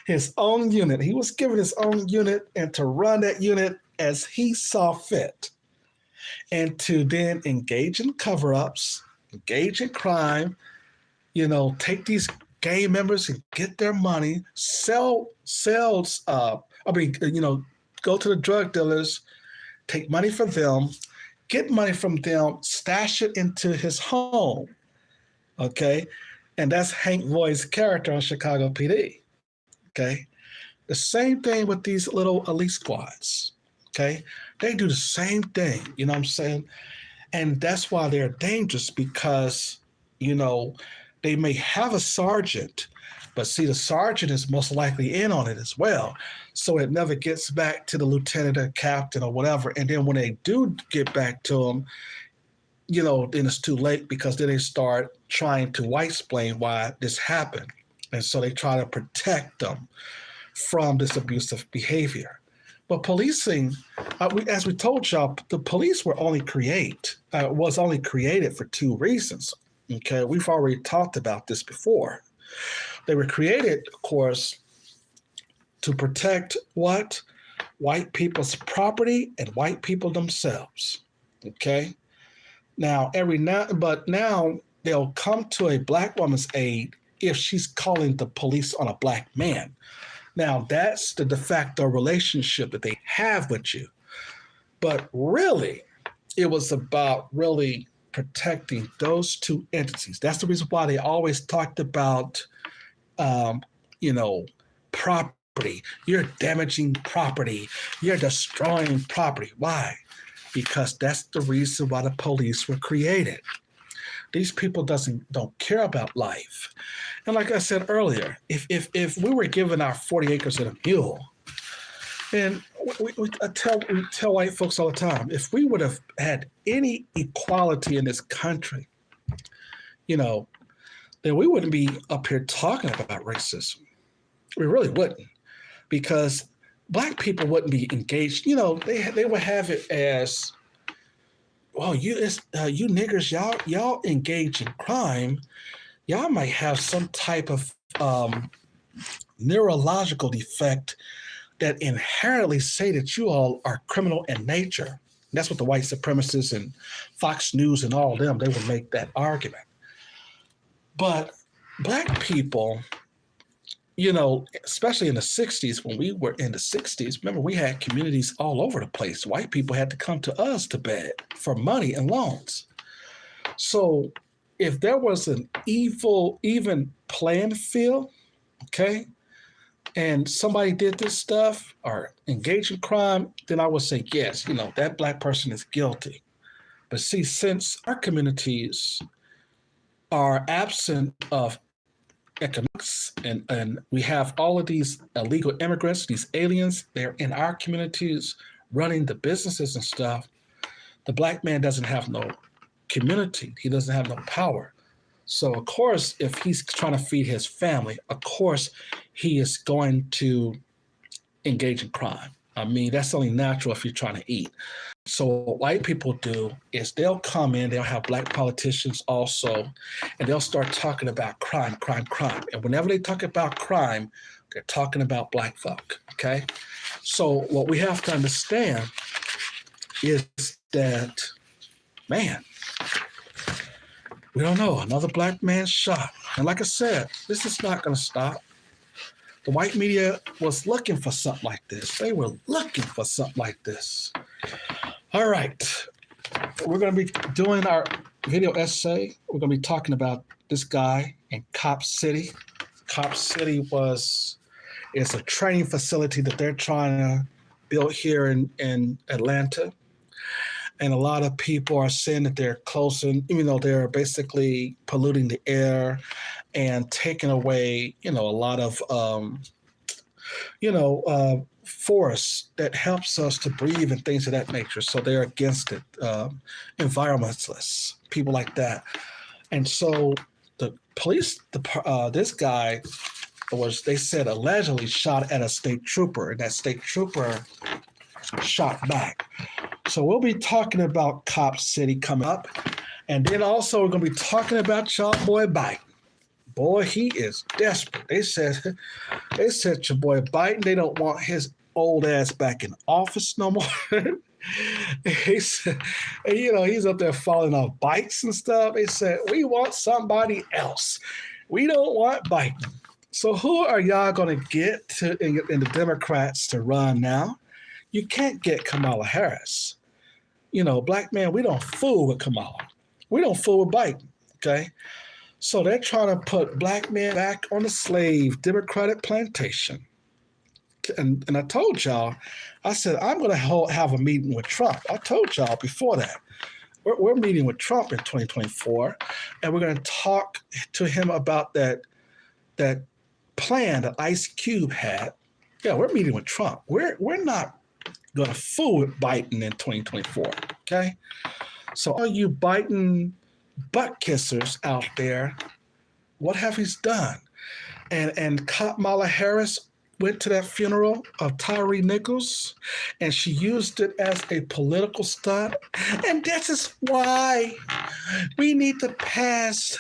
His own unit. He was given his own unit and to run that unit as he saw fit, and to then engage in cover-ups, engage in crime, take these gang members and get their money, go to the drug dealers, take money from them, get money from them, stash it into his home, okay? And that's Hank Voight's character on Chicago PD, okay? The same thing with these little elite squads, okay? They do the same thing, you know what I'm saying? And that's why they're dangerous, because, they may have a sergeant, but see, the sergeant is most likely in on it as well. So it never gets back to the lieutenant or captain or whatever. And then when they do get back to them, then it's too late, because then they start trying to white-splain why this happened. And so they try to protect them from this abusive behavior. But policing, as we told y'all, the police was only created for two reasons. Okay, we've already talked about this before. They were created, of course, to protect what? White people's property and white people themselves. Okay? Now they'll come to a black woman's aid if she's calling the police on a black man. Now, that's the de facto relationship that they have with you. But really, it was about really protecting those two entities. That's the reason why they always talked about, property. You're damaging property. You're destroying property. Why? Because that's the reason why the police were created. These people don't care about life. And like I said earlier, if we were given our 40 acres and a mule, and we tell white folks all the time, if we would have had any equality in this country, then we wouldn't be up here talking about racism. We really wouldn't, because black people wouldn't be engaged. They would have it as, well, you niggers, y'all engage in crime. Y'all might have some type of neurological defect that inherently say that you all are criminal in nature. And that's what the white supremacists and Fox News and all of them, they would make that argument. But black people, especially in the 60s, when we were in the 60s, remember, we had communities all over the place. White people had to come to us to beg for money and loans. So if there was an even playing field, okay, and somebody did this stuff or engaged in crime, then I would say, yes, that black person is guilty. But see, since our communities are absent of economics, and we have all of these illegal immigrants, these aliens, they're in our communities running the businesses and stuff, the black man doesn't have no community. He doesn't have no power. So, of course, if he's trying to feed his family, of course, he is going to engage in crime. I mean, that's only natural if you're trying to eat. So what white people do is they'll come in, they'll have black politicians also, and they'll start talking about crime, crime, crime. And whenever they talk about crime, they're talking about black folk, okay? So what we have to understand is that, man, we don't know, another black man shot. And like I said, this is not going to stop. The white media was looking for something like this. They were looking for something like this. All right. We're going to be doing our video essay. We're going to be talking about this guy in Cop City. Cop City is a training facility that they're trying to build here in Atlanta. And a lot of people are saying that they're closing, even though they're basically polluting the air and taking away, a lot of, forests that helps us to breathe and things of that nature. So they're against it, environmentalists, people like that. And so the police, this guy they said allegedly shot at a state trooper, and that state trooper shot back. So we'll be talking about Cop City coming up. And then also we're going to be talking about y'all boy Biden. Boy, he is desperate. They said your boy Biden, they don't want his old ass back in office no more. He said, he's up there falling off bikes and stuff. They said, we want somebody else. We don't want Biden. So who are y'all going to get in the Democrats to run now? You can't get Kamala Harris. Black man, we don't fool with Kamala. We don't fool with Biden, okay? So they're trying to put black men back on the slave Democratic plantation. And I told y'all, I said, I'm going to have a meeting with Trump. I told y'all before that. We're meeting with Trump in 2024, and we're going to talk to him about that plan that Ice Cube had. Yeah, we're meeting with Trump. We're not going to fool with Biden in 2024, okay? So all you Biden butt kissers out there, what have he done? And Kamala Harris went to that funeral of Tyre Nichols, and she used it as a political stunt. And this is why we need to pass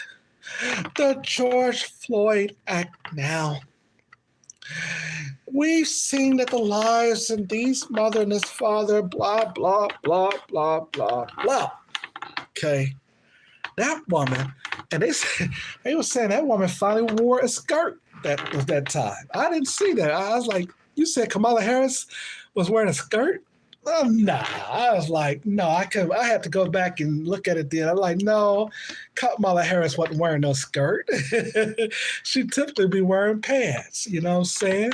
the George Floyd Act now. We've seen that the lives of these mother and this father, blah, blah, blah, blah, blah, blah. Okay. That woman, and they were saying that woman finally wore a skirt that time. I didn't see that. I was like, you said Kamala Harris was wearing a skirt? Oh, nah. I was like, no, I had to go back and look at it then. I'm like, no, Kamala Harris wasn't wearing no skirt. She typically be wearing pants, you know what I'm saying?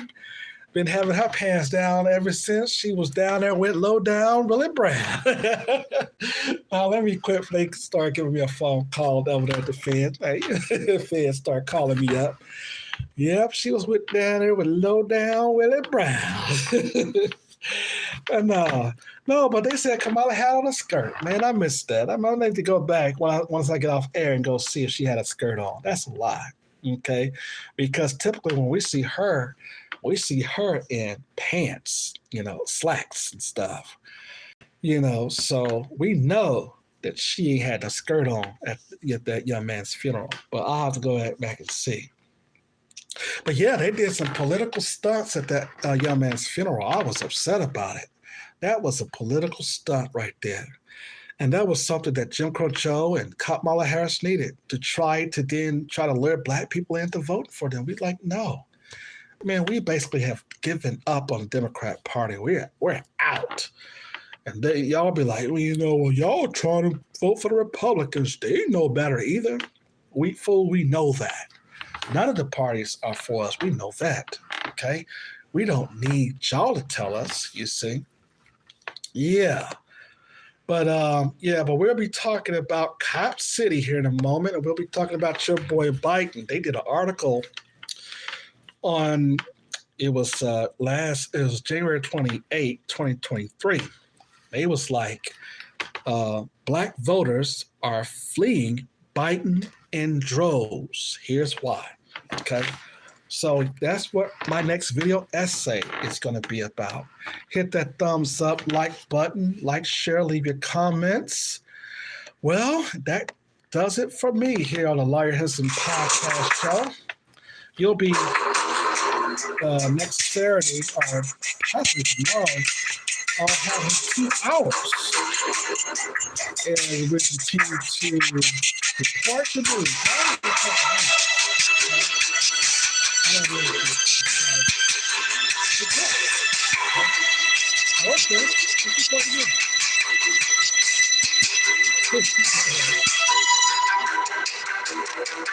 Been having her pants down ever since she was down there with low down Willie Brown. Now let me quit before they start giving me a phone call over there at the Fed. Hey, the Fed start calling me up. Yep, she was down there with low down Willie Brown. And no, but they said Kamala had on a skirt. Man, I missed that. I'm gonna need to go back once I get off air and go see if she had a skirt on. That's a lie, okay? Because typically when we see her in pants, slacks and stuff, so we know that she had a skirt on at that young man's funeral. But I'll have to go back and see. But yeah, they did some political stunts at that young man's funeral. I was upset about it. That was a political stunt right there. And that was something that Jim Crow Joe and Kamala Harris needed to try to lure black people into voting for them. We'd like, no. Man, we basically have given up on the Democrat Party. We're out. And y'all be like, well, y'all trying to vote for the Republicans. They know better either. We know that. None of the parties are for us. We know that, okay? We don't need y'all to tell us, you see. Yeah. But we'll be talking about Cop City here in a moment, and we'll be talking about your boy Biden. They did an article on, it was January 28, 2023. They was like, black voters are fleeing Biden in droves. Here's why. Okay. So that's what my next video essay is going to be about. Hit that thumbs up, like button, like, share, leave your comments. Well, that does it for me here on the Larry Henderson podcast show. You'll be next Saturday or possibly tomorrow. I'll have 2 hours, and we continue to report the news. Okay.